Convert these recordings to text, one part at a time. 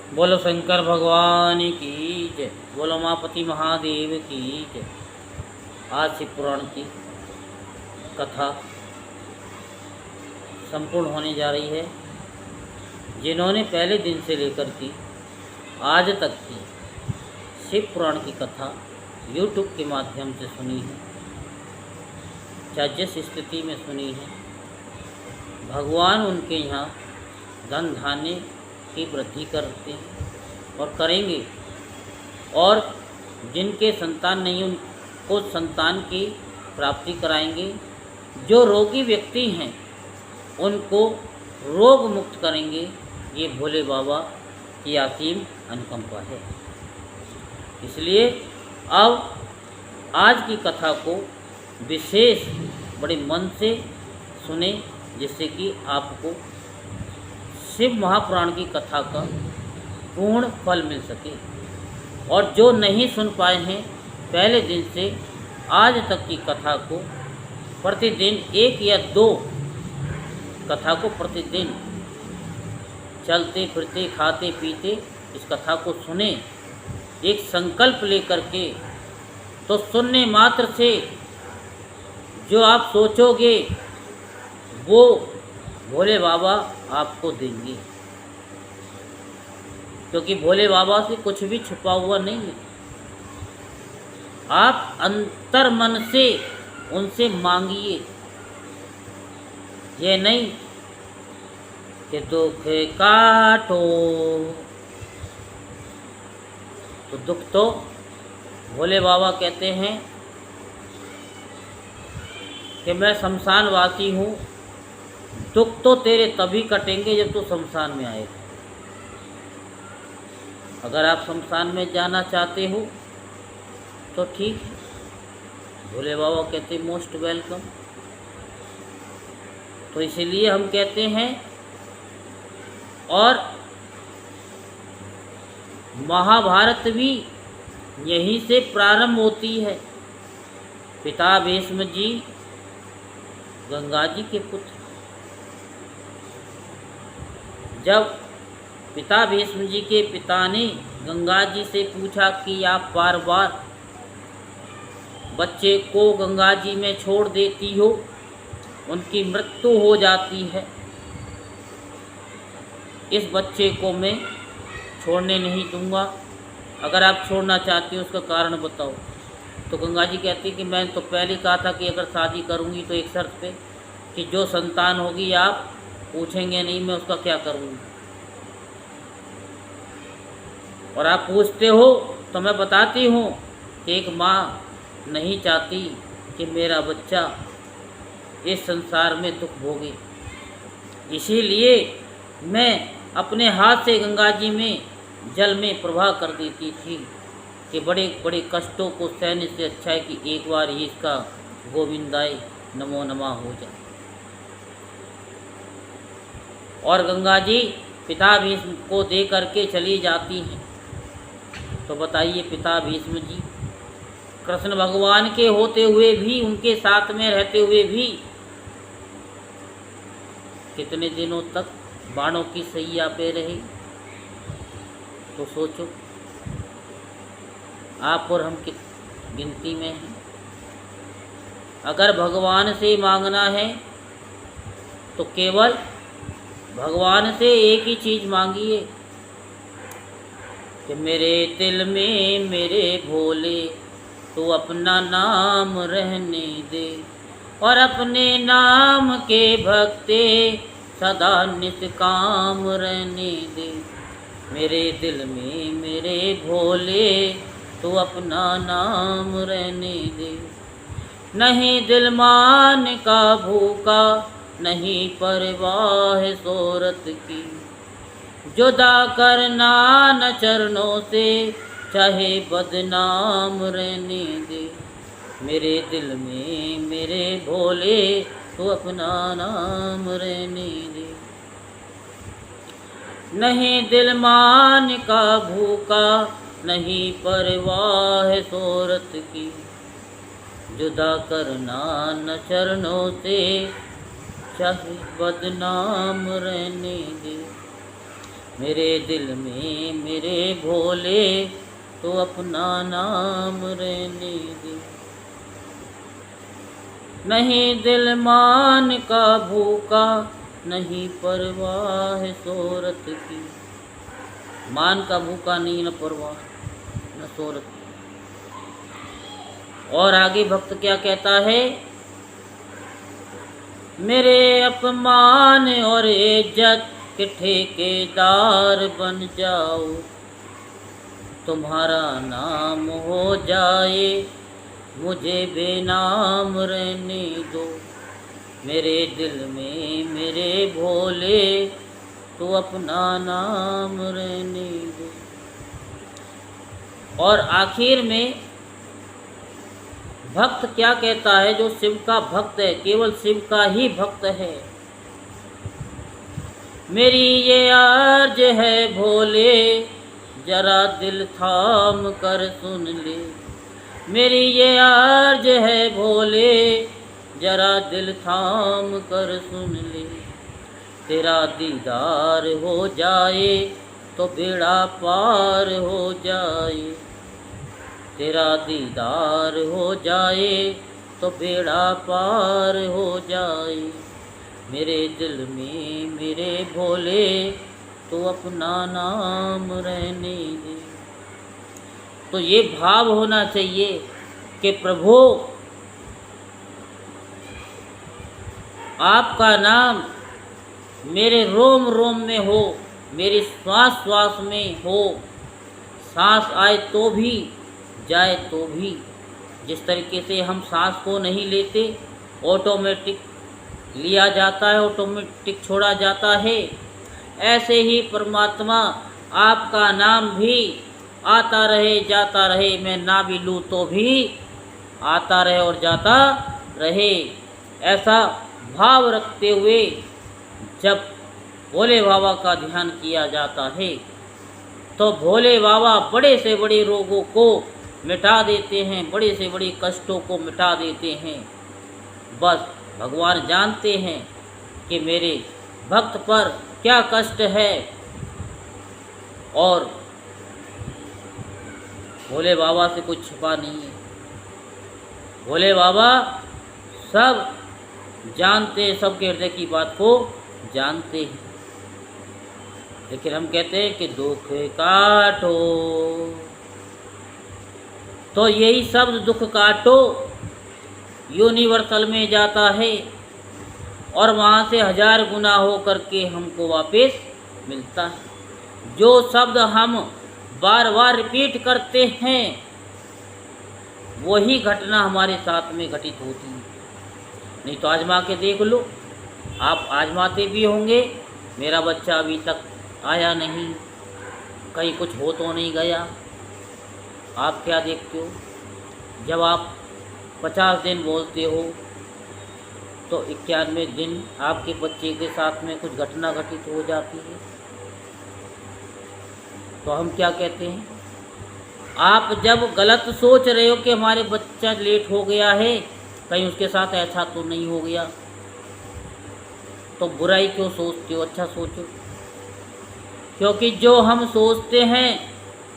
बोलो शंकर भगवान की जय। बोलो उमापति महादेव की जय। आज शिव पुराण की कथा संपूर्ण होने जा रही है। जिन्होंने पहले दिन से लेकर के आज तक की शिव पुराण की कथा YouTube के माध्यम से सुनी है, चाहे जिस स्थिति में सुनी है, भगवान उनके यहाँ धन धान्य की वृद्धि करते हैं और करेंगे। और जिनके संतान नहीं उनको संतान की प्राप्ति कराएंगे। जो रोगी व्यक्ति हैं उनको रोग मुक्त करेंगे। ये भोले बाबा की असीम अनुकंपा है। इसलिए अब आज की कथा को विशेष बड़े मन से सुने, जिससे कि आपको शिव महापुराण की कथा का पूर्ण फल मिल सके। और जो नहीं सुन पाए हैं पहले दिन से आज तक की कथा को, प्रतिदिन 1 या 2 कथा को प्रतिदिन चलते फिरते खाते पीते इस कथा को सुने, एक संकल्प लेकर के। तो सुनने मात्र से जो आप सोचोगे वो भोले बाबा आपको देंगे, क्योंकि भोले बाबा से कुछ भी छुपा हुआ नहीं है। आप अंतर मन से उनसे मांगिए। ये नहीं कि दुख काटो, तो दुख तो भोले बाबा कहते हैं कि मैं शमशानवासी हूँ, दुख तो तेरे तभी कटेंगे जब तू शमशान में आएगा। अगर आप शमशान में जाना चाहते हो तो ठीक है, भोले बाबा कहते मोस्ट वेलकम। तो इसीलिए हम कहते हैं। और महाभारत भी यहीं से प्रारंभ होती है। पिता भीष्म जी गंगा जी के पुत्र। जब पिता भीष्म जी के पिता ने गंगा जी से पूछा कि आप बार बार बच्चे को गंगा जी में छोड़ देती हो, उनकी मृत्यु हो जाती है, इस बच्चे को मैं छोड़ने नहीं दूंगा, अगर आप छोड़ना चाहती हो उसका कारण बताओ। तो गंगा जी कहती कि मैं तो पहले कहा था कि अगर शादी करूंगी तो एक शर्त पे कि जो संतान होगी आप पूछेंगे नहीं, मैं उसका क्या करूंगी। और आप पूछते हो तो मैं बताती हूँ कि एक माँ नहीं चाहती कि मेरा बच्चा इस संसार में दुख भोगे। इसीलिए मैं अपने हाथ से गंगा जी में जल में प्रवाह कर देती थी कि बड़े बड़े कष्टों को सहने से अच्छा है कि एक बार ही इसका गोविंदाय नमो नमः हो जाए। और गंगा जी पिता भीष्म को दे करके चली जाती हैं। तो बताइए, पिता भीष्म जी कृष्ण भगवान के होते हुए भी, उनके साथ में रहते हुए भी कितने दिनों तक बाणों की सैया पे रहे। तो सोचो, आप और हम किस गिनती में हैं। अगर भगवान से मांगना है तो केवल भगवान से एक ही चीज़ मांगिए कि मेरे दिल में मेरे भोले तू अपना नाम रहने दे, और अपने नाम के भक्ते सदा निष्काम रहने दे। मेरे दिल में मेरे भोले तू अपना नाम रहने दे। नहीं दिल मान का भूखा, नहीं परवाह शोहरत की, जुदा करना न चरणों से चाहे बदनाम रहने दे। मेरे दिल में मेरे भोले तू अपना नाम रहने दे। नहीं दिल मान का भूखा, नहीं परवाह शोहरत की, जुदा करना न चरणों से चाहे बदनाम रहने दे। मेरे दिल में मेरे भोले तो अपना नाम रहने दे। नहीं दिल मान का भूखा, नहीं परवाह शोहरत की। मान का भूखा नहीं, न परवाह न शोहरत की। और आगे भक्त क्या कहता है? मेरे अपमान और इज्जत के ठेकेदार बन जाओ, तुम्हारा नाम हो जाए, मुझे बेनाम रहने दो। मेरे दिल में मेरे भोले तो अपना नाम रहने दो। और आखिर में भक्त क्या कहता है? जो शिव का भक्त है, केवल शिव का ही भक्त है, मेरी ये अर्ज है भोले, जरा दिल थाम कर सुन ले। मेरी ये अर्ज है भोले, जरा दिल थाम कर सुन ले। तेरा दीदार हो जाए तो बेड़ा पार हो जाए। तेरा दीदार हो जाए तो बेड़ा पार हो जाए। मेरे दिल में मेरे भोले तो अपना नाम रहने दे। तो ये भाव होना चाहिए कि प्रभु आपका नाम मेरे रोम रोम में हो, मेरी श्वास श्वास में हो। सांस आए तो भी, जाए तो भी। जिस तरीके से हम सांस को नहीं लेते, ऑटोमेटिक लिया जाता है, ऑटोमेटिक छोड़ा जाता है, ऐसे ही परमात्मा आपका नाम भी आता रहे जाता रहे, मैं ना भी लूँ तो भी आता रहे और जाता रहे। ऐसा भाव रखते हुए जब भोले बाबा का ध्यान किया जाता है तो भोले बाबा बड़े से बड़े रोगों को मिटा देते हैं, बड़े से बड़े कष्टों को मिटा देते हैं। बस भगवान जानते हैं कि मेरे भक्त पर क्या कष्ट है, और भोले बाबा से कुछ छिपा नहीं है। भोले बाबा सब जानते हैं, सबके हृदय की बात को जानते हैं। लेकिन हम कहते हैं कि दुख काटो, तो यही शब्द दुख काटो यूनिवर्सल में जाता है और वहाँ से 1000 गुना हो करके हमको वापस मिलता है। जो शब्द हम बार बार रिपीट करते हैं वही घटना हमारे साथ में घटित होती है। नहीं तो आजमा के देख लो, आप आजमाते भी होंगे, मेरा बच्चा अभी तक आया नहीं, कहीं कुछ हो तो नहीं गया। आप क्या देखते हो? जब आप 50 दिन बोलते हो तो 91वें दिन आपके बच्चे के साथ में कुछ घटना घटित हो जाती है। तो हम क्या कहते हैं? आप जब गलत सोच रहे हो कि हमारे बच्चा लेट हो गया है, कहीं उसके साथ ऐसा तो नहीं हो गया, तो बुराई क्यों सोचते हो? अच्छा सोचो, क्योंकि जो हम सोचते हैं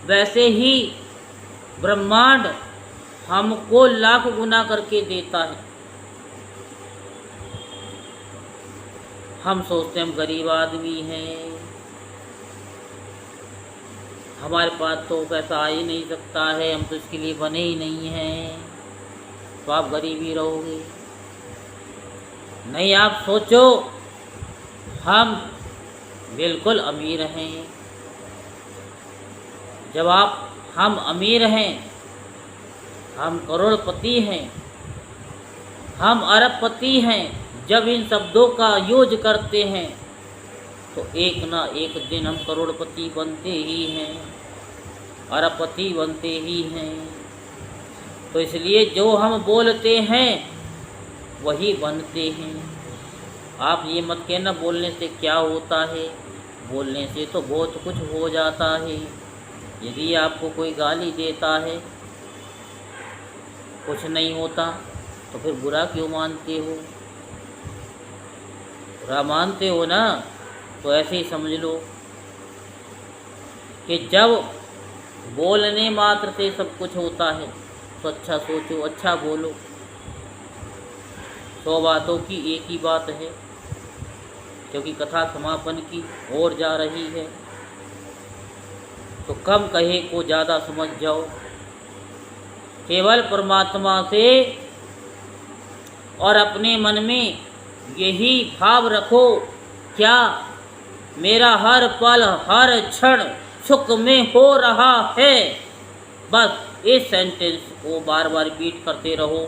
वैसे ही ब्रह्मांड हमको लाख गुना करके देता है। हम सोचते हैं हम गरीब आदमी हैं, हमारे पास तो पैसा आ ही नहीं सकता है, हम तो इसके लिए बने ही नहीं हैं, तो आप गरीब ही रहोगे। नहीं, आप सोचो हम बिल्कुल अमीर हैं। जब हम अमीर हैं, हम करोड़पति हैं, हम अरबपति हैं, जब इन शब्दों का यूज करते हैं तो एक ना एक दिन हम करोड़पति बनते ही हैं, अरबपति बनते ही हैं। तो इसलिए जो हम बोलते हैं वही बनते हैं। आप ये मत कहना बोलने से क्या होता है, बोलने से तो बहुत कुछ हो जाता है। यदि आपको कोई गाली देता है, कुछ नहीं होता, तो फिर बुरा क्यों मानते हो? बुरा मानते हो ना, तो ऐसे ही समझ लो कि जब बोलने मात्र से सब कुछ होता है तो अच्छा सोचो, अच्छा बोलो। 100 बातों की एक ही बात है, क्योंकि कथा समापन की ओर जा रही है, तो कम कहे को ज़्यादा समझ जाओ। केवल परमात्मा से और अपने मन में यही भाव रखो, क्या मेरा हर पल हर क्षण सुख में हो रहा है। बस इस सेंटेंस को बार बार रिपीट करते रहो।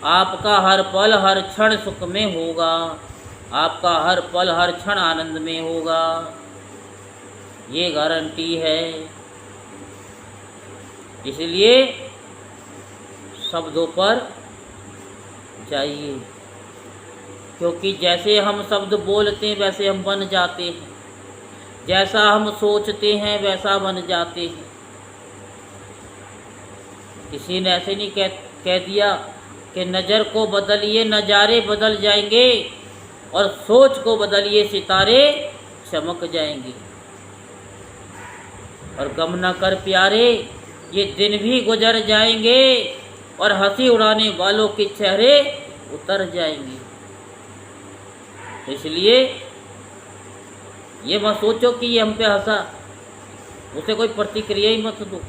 आपका हर पल हर क्षण सुख में होगा, आपका हर पल हर क्षण आनंद में होगा, ये गारंटी है। इसलिए शब्दों पर जाइए, क्योंकि जैसे हम शब्द बोलते हैं वैसे हम बन जाते हैं, जैसा हम सोचते हैं वैसा बन जाते हैं। किसी ने ऐसे नहीं कह दिया कि नज़र को बदलिए नज़ारे बदल जाएंगे, और सोच को बदलिए सितारे चमक जाएंगे। और गम न कर प्यारे, ये दिन भी गुजर जाएंगे, और हंसी उड़ाने वालों के चेहरे उतर जाएंगे। इसलिए ये मत सोचो कि ये हम पे हंसा, उसे कोई प्रतिक्रिया ही मत दो।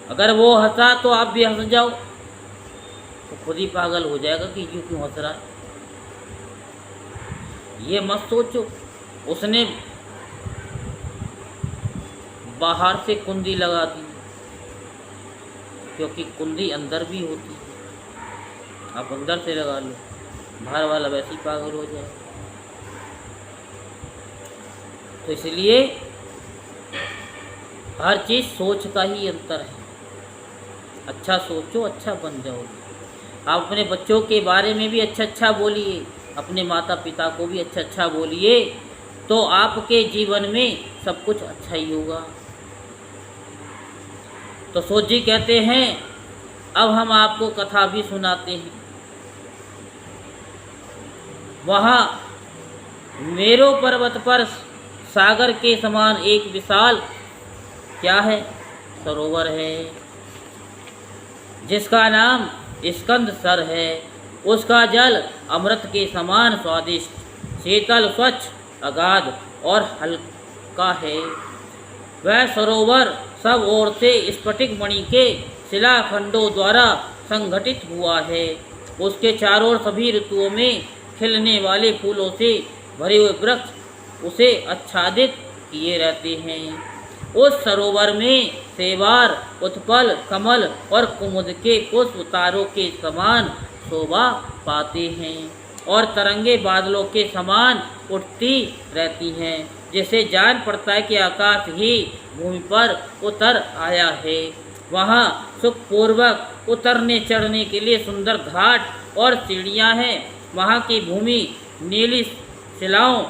अगर वो हंसा तो आप भी हंस जाओ, तो खुद ही पागल हो जाएगा कि यूँ क्यों हंस रहा है। ये मत सोचो उसने बाहर से कुंडी लगा दी, क्योंकि कुंडी अंदर भी होती है। आप अंदर से लगा लो, बाहर वाला वैसे ही पागल हो जाए। तो इसलिए हर चीज़ सोच का ही अंतर है। अच्छा सोचो, अच्छा बन जाओगे। आप अपने बच्चों के बारे में भी अच्छा अच्छा बोलिए, अपने माता पिता को भी अच्छा अच्छा बोलिए, तो आपके जीवन में सब कुछ अच्छा ही होगा। तो सोच जी कहते हैं, अब हम आपको कथा भी सुनाते हैं। वहाँ मेरो पर्वत पर सागर के समान एक विशाल क्या है, सरोवर है, जिसका नाम स्कंद सर है। उसका जल अमृत के समान स्वादिष्ट, शीतल, स्वच्छ, अगाध और हल्का है। वह सरोवर सब ओर से स्फटिक मणि के शिलाखंडों द्वारा संगठित हुआ है। उसके चारों ओर सभी ऋतुओं में खिलने वाले फूलों से भरे हुए वृक्ष उसे आच्छादित किए रहते हैं। उस सरोवर में सेवार, उत्पल, कमल और कुमुद के पुष्प तारों के समान शोभा पाते हैं, और तरंगे बादलों के समान उठती रहती हैं, जिससे जान पड़ता है कि आकाश ही भूमि पर उतर आया है। वहाँ सुखपूर्वक उतरने चढ़ने के लिए सुंदर घाट और सीढ़ियाँ हैं। वहाँ की भूमि नीली शिलाओं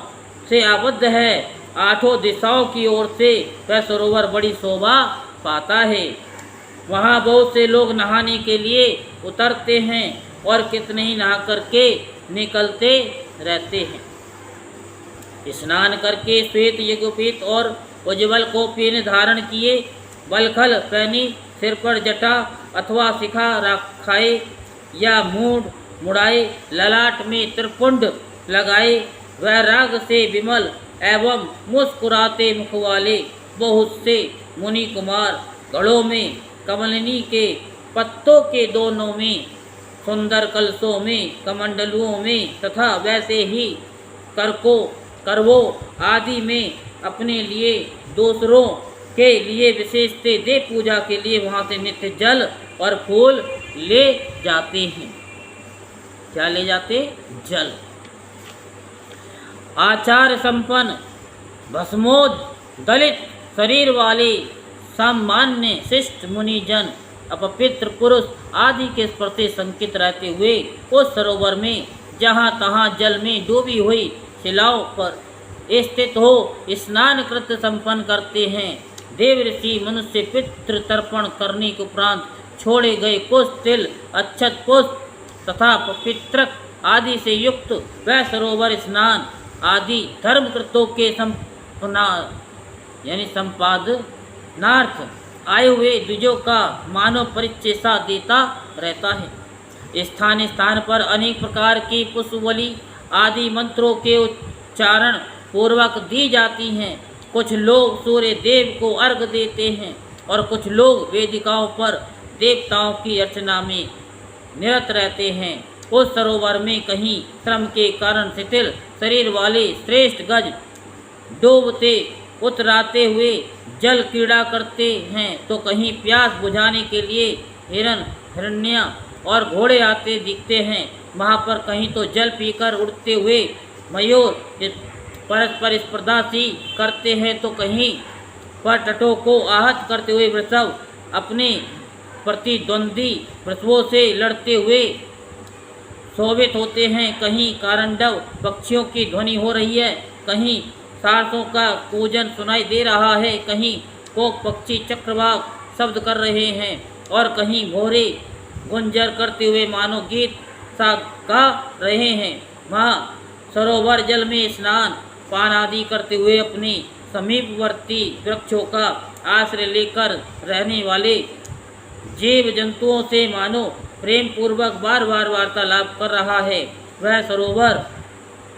से आबद्ध है। आठों दिशाओं की ओर से वह सरोवर बड़ी शोभा पाता है। वहाँ बहुत से लोग नहाने के लिए उतरते हैं, और कितने ही नहा करके निकलते रहते हैं। स्नान करके श्वेत यज्ञोपीत और उज्ज्वल कौपीन धारण किए, बलखल पहनी, सिर पर जटा अथवा शिखा रखाए या मूड मुड़ाए, ललाट में त्रिपुंड लगाए, वह राग से विमल एवं मुस्कुराते मुख वाले बहुत से मुनि कुमार गढ़ों में कमलनी के पत्तों के दोनों में, सुंदर कलशों में, कमंडलुओं में तथा वैसे ही करवों आदि में अपने लिए दूसरों के लिए विशेषते दे पूजा के लिए वहाँ से नित्य जल और फूल ले जाते हैं। क्या ले जाते? जल। आचार संपन्न भस्मोद दलित शरीर वाले सामान्य शिष्ट मुनिजन अपवित्र पुरुष आदि के प्रति संकित रहते हुए उस सरोवर में जहाँ तहाँ जल में डूबी हुई शिलाओं पर स्थित हो स्नान कृत्य संपन्न करते हैं। देव ऋषि मनुष्य पितृ तर्पण करने के उपरांत छोड़े गए कुछ तिल, अक्षत, पुष्प तथा पवित्रक आदि से युक्त वह सरोवर स्नान आदि धर्म कृतों के संपना यानी संपादनार्थ आए हुए द्विजों का मानव परिचय सा देता रहता है। स्थान स्थान पर अनेक प्रकार की पुष्पवली आदि मंत्रों के उच्चारण पूर्वक दी जाती हैं। कुछ लोग सूर्य देव को अर्घ देते हैं और कुछ लोग वेदिकाओं पर देवताओं की अर्चना में निरत रहते हैं। उस सरोवर में कहीं श्रम के कारण शिथिल शरीर वाले श्रेष्ठ गज डूबते उतराते हुए जल क्रीड़ा करते हैं, तो कहीं प्यास बुझाने के लिए हिरण हिरण्या और घोड़े आते दिखते हैं। वहाँ पर कहीं तो जल पीकर उड़ते हुए मयूर परस्पर स्पर्धा सी करते हैं, तो कहीं पर तटों को आहत करते हुए वृषभ अपने प्रतिद्वंदी वृषभों से लड़ते हुए शोभित होते हैं। कहीं कारंडव पक्षियों की ध्वनि हो रही है, कहीं सारसों का कूजन सुनाई दे रहा है, कहीं कोक पक्षी चक्रवाक शब्द कर रहे हैं और कहीं भोरे गुंजर करते हुए मानो गीत सा गा रहे हैं। वहाँ सरोवर जल में स्नान पान आदि करते हुए अपने समीपवर्ती वृक्षों का आश्रय लेकर रहने वाले जीव जंतुओं से मानो प्रेम पूर्वक बार बार वार्तालाप कर रहा है। वह सरोवर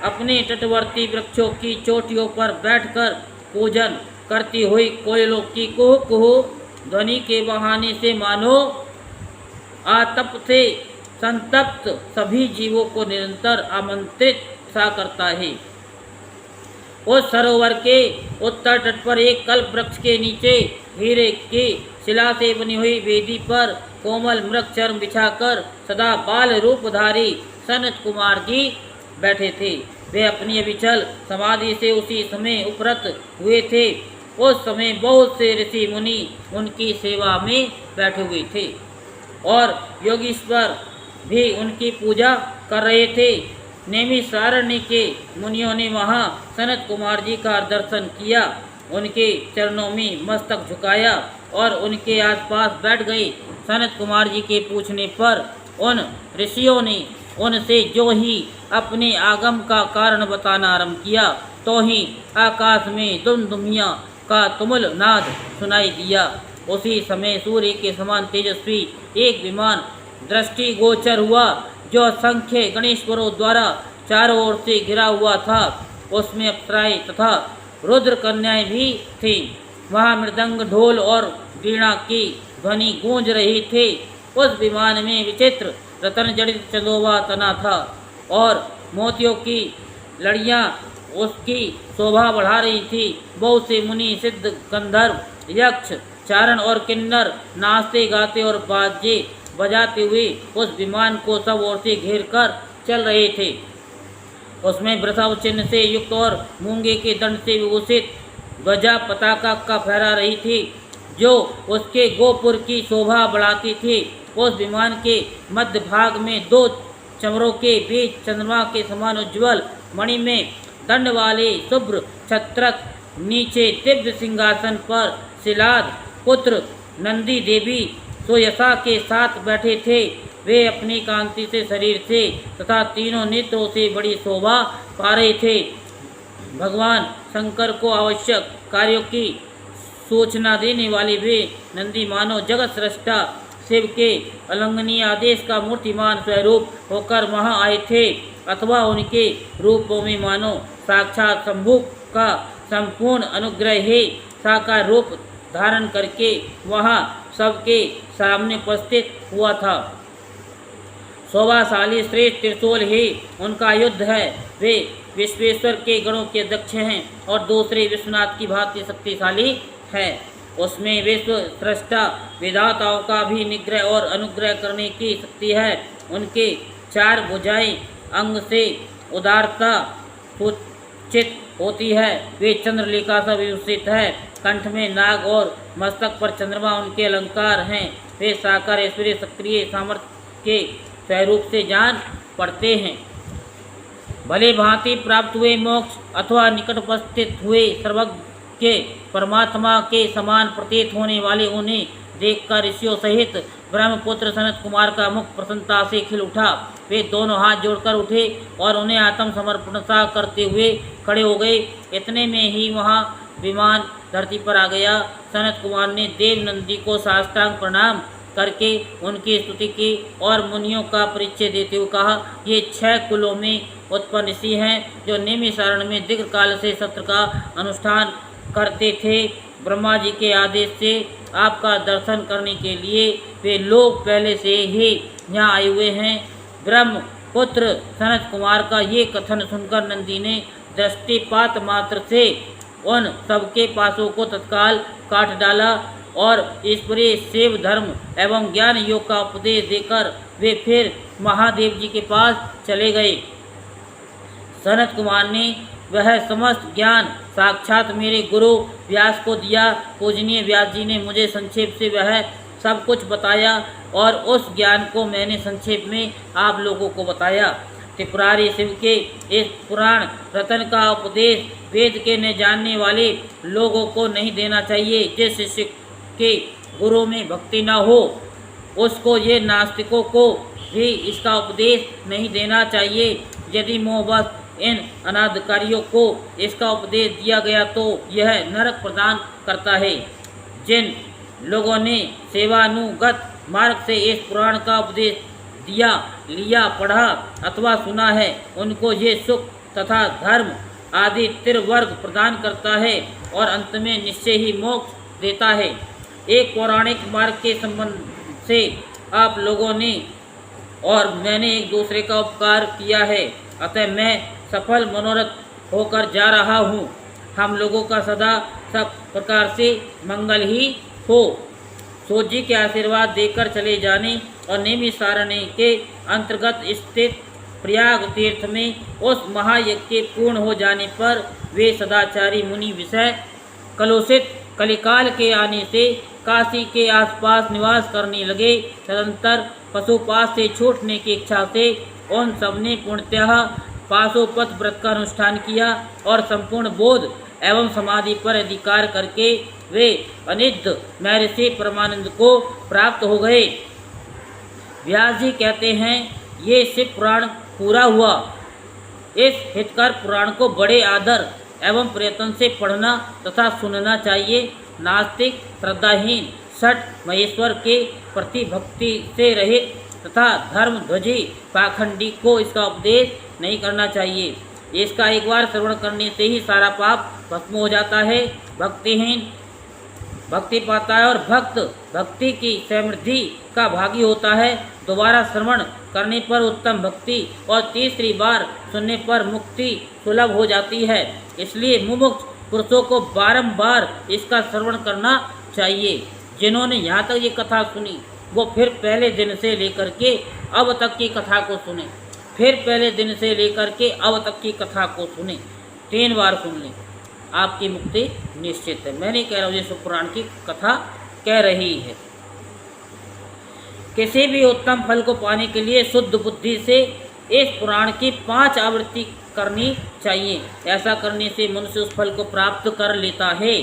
अपने तटवर्ती वृक्षों की चोटियों पर बैठकर पूजन करती हुई कोयलों की कुहू कुहू ध्वनि के बहाने से मानो आतप से संतप्त सभी जीवों को निरंतर आमंत्रित सा करता है। उस सरोवर के उत्तर तट पर एक कल्प वृक्ष के नीचे हीरे की शिला से बनी हुई वेदी पर कोमल मृग चर्म बिछाकर सदा बाल रूपधारी सनत कुमार जी बैठे थे। वे अपनी अविचल समाधि से उसी समय उपरत हुए थे। उस समय बहुत से ऋषि मुनि उनकी सेवा में बैठे हुए थे और योगीश्वर भी उनकी पूजा कर रहे थे। नैमिषारण्य के मुनियों ने वहाँ सनत कुमार जी का दर्शन किया, उनके चरणों में मस्तक झुकाया और उनके आसपास बैठ गए। सनत कुमार जी के पूछने पर उन ऋषियों ने उनसे जो ही अपने आगम का कारण बताना आरंभ किया, तो ही आकाश में दुमदुमिया का तुमुल नाद सुनाई दिया। उसी समय सूर्य के समान तेजस्वी एक विमान दृष्टि गोचर हुआ, जो असंख्य गणेश्वरों द्वारा चारों ओर से घिरा हुआ था। उसमें अप्सराएं तथा रुद्र कन्याएं भी थीं। वहाँ मृदंग ढोल और वीणा की ध्वनि गूंज रही थी। उस विमान में विचित्र रतन जड़ित चंदोबा तना था और मोतियों की लड़ियाँ उसकी शोभा बढ़ा रही थी। बहुत से मुनि सिद्ध गंधर्व यक्ष चारण और किन्नर नाचते गाते और बाजे बजाते हुए उस विमान को सब ओर से घेर कर चल रहे थे। उसमें वृषभ चिन्ह से युक्त और मूंगे के दंड से विभूषित ध्वजा पताका का फहरा रही थी, जो उसके गोपुर की शोभा बढ़ाती थी। उस विमान के मध्य भाग में दो चमरों के बीच चंद्रमा के समान उज्ज्वल मणि में दंड वाले शुभ्र छत्रक, नीचे दिव्य सिंहासन पर शिलाद पुत्र नंदी देवी सुयशा के साथ बैठे थे। वे अपनी कांति से शरीर से तथा तीनों नेत्रों से बड़ी शोभा पा रहे थे। भगवान शंकर को आवश्यक कार्यों की सूचना देने वाले वे नंदी मानो जगत सृष्टा शिव के अलंघनीय आदेश का मूर्तिमान स्वरूप होकर वहाँ आए थे, अथवा उनके रूपों में मानो साक्षात शंभु का संपूर्ण अनुग्रह है साकार रूप धारण करके वहाँ सबके सामने उपस्थित हुआ था। शोभाशाली श्रेष्ठ त्रिशूल ही उनका युद्ध है। वे विश्वेश्वर के गणों के अध्यक्ष हैं और दूसरे विश्वनाथ की भांति शक्तिशाली है। उसमें विश्व सृष्टा विधाताओं का भी निग्रह और अनुग्रह करने की शक्ति है। उनके चार भुजाएं अंग से उदारता सूचित होती है। वे चंद्रलेखा से विभूषित है। कंठ में नाग और मस्तक पर चंद्रमा उनके अलंकार हैं। वे साकार ऐश्वर्य सक्रिय सामर्थ्य के स्वरूप से जान पड़ते हैं। भले भांति प्राप्त हुए मोक्ष अथवा निकट उपस्थित हुए सर्वज्ञ के परमात्मा के समान प्रतीत होने वाले उन्हें देखकर ऋषियों सहित ब्रह्मपुत्र सनत कुमार का मुख प्रसन्नता से खिल उठा। वे दोनों हाथ जोड़कर उठे और उन्हें आत्मसमर्पण सा करते हुए खड़े हो गए। इतने में ही वहाँ विमान धरती पर आ गया। सनत कुमार ने देव नंदी को साष्टांग प्रणाम करके उनकी स्तुति की और मुनियों का परिचय देते हुए कहा, ये 6 कुलों में उत्पन्न ऋषि हैं जो निमिषारण में दीर्घ काल से सत्र का अनुष्ठान करते थे। ब्रह्मा जी के आदेश से आपका दर्शन करने के लिए वे लोग पहले से ही यहाँ आए हुए हैं। ब्रह्मपुत्र सनत कुमार का ये कथन सुनकर नंदी ने दृष्टिपात मात्र से उन सबके पासों को तत्काल काट डाला और ईश्वरीय शिव धर्म एवं ज्ञान योग का उपदेश देकर वे फिर महादेव जी के पास चले गए। सनत कुमार ने वह समस्त ज्ञान साक्षात मेरे गुरु व्यास को दिया। पूजनीय व्यास जी ने मुझे संक्षेप से वह सब कुछ बताया और उस ज्ञान को मैंने संक्षेप में आप लोगों को बताया। त्रिपुरारी शिव के इस पुराण रतन का उपदेश वेद के न जानने वाले लोगों को नहीं देना चाहिए। जिस शिष्य के गुरु में भक्ति न हो उसको ये नास्तिकों को भी इसका उपदेश नहीं देना चाहिए। यदि मोहबत इन अनाधिकारियों को इसका उपदेश दिया गया तो यह नरक प्रदान करता है। जिन लोगों ने सेवानुगत मार्ग से इस पुराण का उपदेश दिया, लिया, पढ़ा अथवा सुना है उनको ये सुख तथा धर्म आदि त्रिवर्ग प्रदान करता है और अंत में निश्चय ही मोक्ष देता है। एक पौराणिक मार्ग के संबंध से आप लोगों ने और मैंने एक दूसरे का उपकार किया है, अतः मैं सफल मनोरथ होकर जा रहा हूँ। हम लोगों का सदा सब प्रकार से मंगल ही हो। सूर्य जी के आशीर्वाद देकर चले जाने और नैमिषारण्य के अंतर्गत स्थित प्रयाग तीर्थ में उस महायज्ञ के पूर्ण हो जाने पर वे सदाचारी मुनि विषय कलुषित कलिकाल के आने से काशी के आसपास निवास करने लगे। तदंतर पशुपात से छूटने की इच्छा से उन सबने पूर्णतः पाशुपत व्रत का अनुष्ठान किया और संपूर्ण बोध एवं समाधि पर अधिकार करके वे अनिद्ध महर्षि परमानंद को प्राप्त हो गए। व्यास जी कहते हैं, ये शिव पुराण पूरा हुआ। इस हितकर पुराण को बड़े आदर एवं प्रयत्न से पढ़ना तथा सुनना चाहिए। नास्तिक, श्रद्धाहीन, छठ महेश्वर के प्रति भक्ति से रहित तथा धर्म ध्वजी पाखंडी को इसका उपदेश नहीं करना चाहिए। इसका एक बार श्रवण करने से ही सारा पाप भस्म हो जाता है। भक्तिहीन भक्ति पाता है और भक्त भक्ति की समृद्धि का भागी होता है। दोबारा श्रवण करने पर उत्तम भक्ति और तीसरी बार सुनने पर मुक्ति सुलभ हो जाती है। इसलिए मुमुक्ष पुरुषों को बारंबार इसका श्रवण करना चाहिए। जिन्होंने यहाँ तक ये कथा सुनी वो फिर पहले दिन से लेकर के अब तक की कथा को सुने, फिर पहले दिन से लेकर के अब तक की कथा को सुने, 3 बार सुन लें, आपकी मुक्ति निश्चित है। मैं नहीं कह रहा हूँ, ये शिव पुराण की कथा कह रही है। किसी भी उत्तम फल को पाने के लिए शुद्ध बुद्धि से इस पुराण की 5 आवृत्ति करनी चाहिए। ऐसा करने से मनुष्य उस फल को प्राप्त कर लेता है,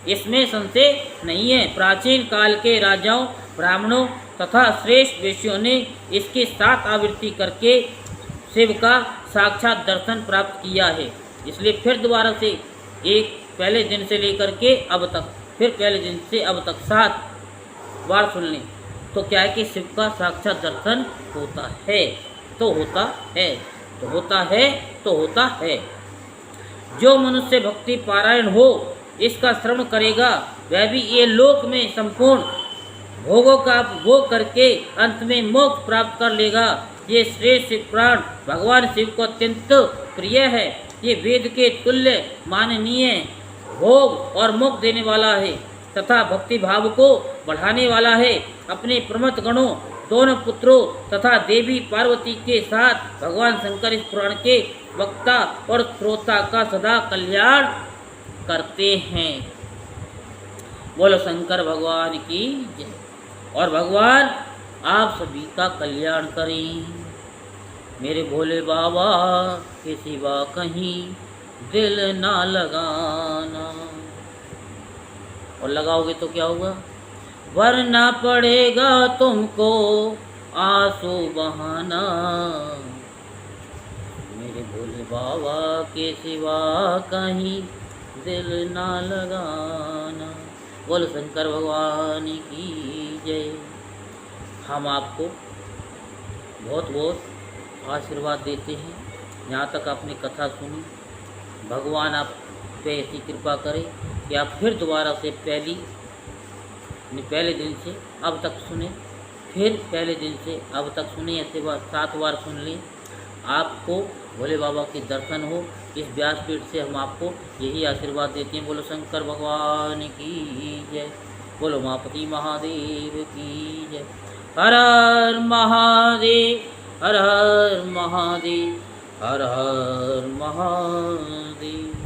इसमें संशय नहीं है। प्राचीन काल के राजाओं, ब्राह्मणों तथा श्रेष्ठ ऋषियों ने इसकी 7 आवृत्ति करके शिव का साक्षात दर्शन प्राप्त किया है। इसलिए फिर दोबारा से एक पहले दिन से लेकर के अब तक, फिर पहले दिन से अब तक 7 बार सुन लें तो क्या है कि शिव का साक्षात दर्शन होता है तो होता है, तो होता है, तो होता है। जो मनुष्य भक्ति पारायण हो इसका श्रवण करेगा वह भी ये लोक में संपूर्ण भोगों का भोग करके अंत में मोक्ष प्राप्त कर लेगा। ये श्रेष्ठ प्राण भगवान शिव को अत्यंत प्रिय है। ये वेद के तुल्य माननीय भोग और मोक्ष देने वाला है तथा भक्ति भाव को बढ़ाने वाला है। अपने प्रमथ गणों, दोनों पुत्रों तथा देवी पार्वती के साथ भगवान शंकर इस पुराण के वक्ता और श्रोता का सदा कल्याण करते हैं। बोलो शंकर भगवान की जय। और भगवान आप सभी का कल्याण करें। मेरे भोले बाबा के सिवा कहीं दिल ना लगाना। और लगाओगे तो क्या होगा? वरना पड़ेगा तुमको आंसू बहाना। मेरे भोले बाबा के सिवा कहीं दिल ना लगाना। बोल शंकर भगवान की जय। हम आपको बहुत बहुत आशीर्वाद देते हैं। यहाँ तक आपने कथा सुनी, भगवान आप पे ऐसी कृपा करे कि आप फिर दोबारा से पहले दिन से अब तक सुने, फिर पहले दिन से अब तक सुने, ऐसे 7 बार सुन लें। आपको भोले बाबा के दर्शन हो। इस व्यासपीठ से हम आपको यही आशीर्वाद देते हैं। बोलो शंकर भगवान की जय। बोलो उमापति महादेव की जय। हर हर महादेव, हर हर महादेव, हर हर महादेव।